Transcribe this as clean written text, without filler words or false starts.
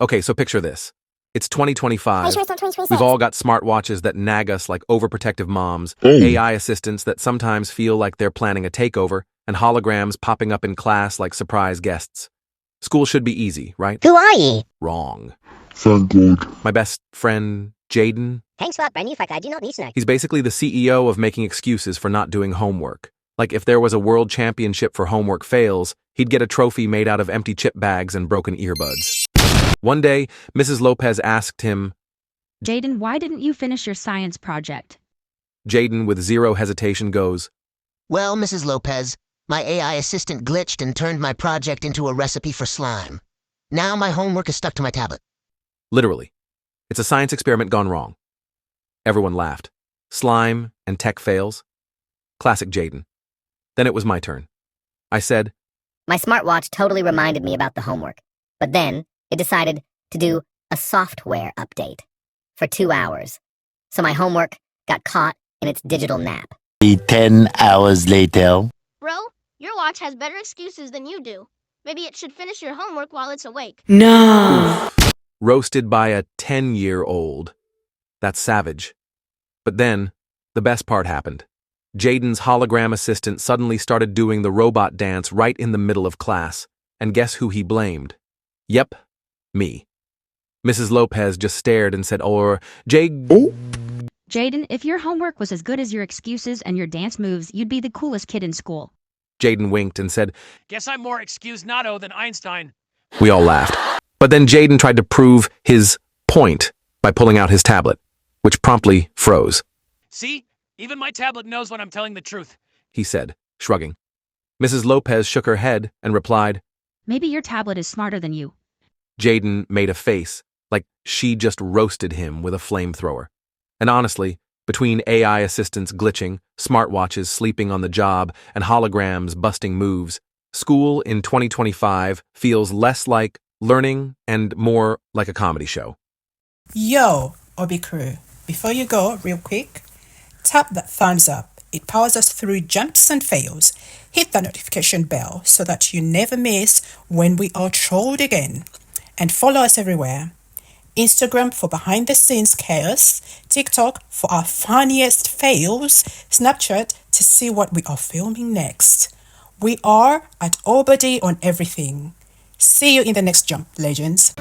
Okay, so picture this. It's Are you 2025. sure it's not 2026? We've all got smartwatches that nag us like overprotective moms, Hey. AI assistants that sometimes feel like they're planning a takeover, and holograms popping up in class like surprise guests. School should be easy, right? Who are you? Wrong. Thank God. My best friend, Jayden, Thanks for that brand new fact I do not listen to. he's basically the CEO of making excuses for not doing homework. Like if there was a world championship for homework fails, he'd get a trophy made out of empty chip bags and broken earbuds. One day, Mrs. Lopez asked him, Jayden, why didn't you finish your science project? Jayden, with zero hesitation, goes, Well, Mrs. Lopez, my AI assistant glitched and turned my project into a recipe for slime. Now my homework is stuck to my tablet. literally. It's a science experiment gone wrong. Everyone laughed. Slime and tech fails. Classic Jayden. Then it was my turn. I said, My smartwatch totally reminded me about the homework, but then it decided to do a software update for 2 hours. So my homework got caught in its digital nap. 10 hours later. Bro, your watch has better excuses than you do. Maybe it should finish your homework while it's awake. roasted by a 10-year-old. That's savage. But then, the best part happened. Jayden's hologram assistant suddenly started doing the robot dance right in the middle of class. And guess who he blamed? Yep, me. Mrs. Lopez just stared and said, Jayden, if your homework was as good as your excuses and your dance moves, you'd be the coolest kid in school. Jayden winked and said, Guess I'm more excuse-nato than Einstein. We all laughed. But then Jayden tried to prove his point by pulling out his tablet, which promptly froze. See? Even my tablet knows when I'm telling the truth. He said, shrugging. Mrs. Lopez shook her head and replied, Maybe your tablet is smarter than you. Jayden made a face, like she just roasted him with a flamethrower. And honestly, between AI assistants glitching, smartwatches sleeping on the job, and holograms busting moves, school in 2025 feels less like learning and more like a comedy show. Yo, Obby crew, before you go, real quick, tap that thumbs up. It powers us through jumps and fails. Hit that notification bell so that you never miss when we are trolled again. And follow us everywhere. Instagram for behind the scenes chaos, TikTok for our funniest fails, Snapchat to see what we are filming next. We are at Obbuddy on everything. See you in the next jump, legends.